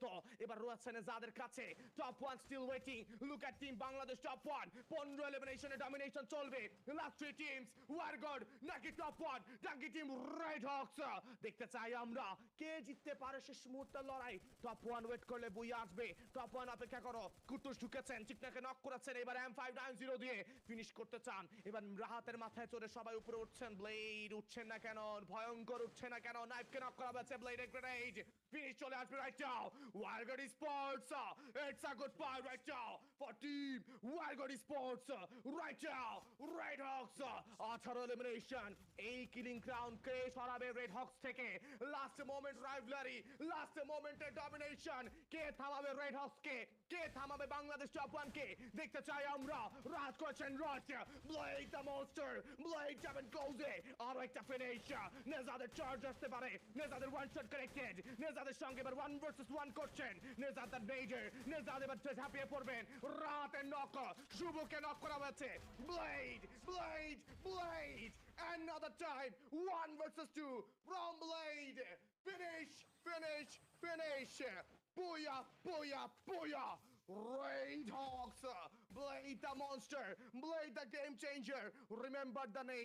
মুহূর্ত এবার রয়েছে নেজাদের কাছে। Top one still waiting. Look at team Bangladesh top one. 15 এলিমিনেশনে ডমিনেশন চলবে। লাস্ট 3 টিমস ওয়ারগড নাকি টপ ওয়ান নাকি টিম রেড হকস। দেখতে চাই আমরা কে জিততে পারে শেষ মুহূর্তের লড়াই। টপ ওয়ান ওয়েট করলে বুই আসবে। টপ ওয়ান অপেক্ষা করো। কুটুস ঢুকেছেন, চিকনাকে নক করেছেন, এবার M590 দিয়ে ফিনিশ করতে চান। এবার রাহাতের মাথায় চড়ে সবাই উপরে উঠছেন। ব্লেড উঠছেন না কেন, ভয়ঙ্কর উঠছে না কেন, নাইফকে নক করা হয়েছে, ব্লেডের গ্রেনেড ফিনিশ চলে আসবে right now. Wargod sports, it's a good fight right now for team Wargod sports right now. Red hawks 18 elimination. এই কিলিং ক্রাউন কে সরাবে রেড হকস থেকে? লাস্ট মোমেন্ট রাইভলারি, লাস্ট মোমেন্টের ডমিনেশন কে থামাবে রেড হকস কে? কে থামাবে বাংলাদেশ টপ ওয়ান কে? দেখতে চাই আমরা। রাজ করেছেন Raj, blade the monster, blade যাবেন কোজে। আর একটা ফিনিশ, নেজাদের চার্জ আসতে পারে, নেজাদের ওয়ান শট কানেক্টেড, নেজাদের সঙ্গে এবার 1 ভার্সেস 1 করছেন নেজাদ দ্য মেজর। নেজাদ এবার ঝাঁপিয়ে পড়বেন। রাতের নক, শুভকে নক করা হয়েছে। Blade blade blade another time 1 versus 2 from Blade. Finish finish finish. Booyah booyah booyah. Raid Hawks, Blade the monster, Blade the game changer. Remember the name.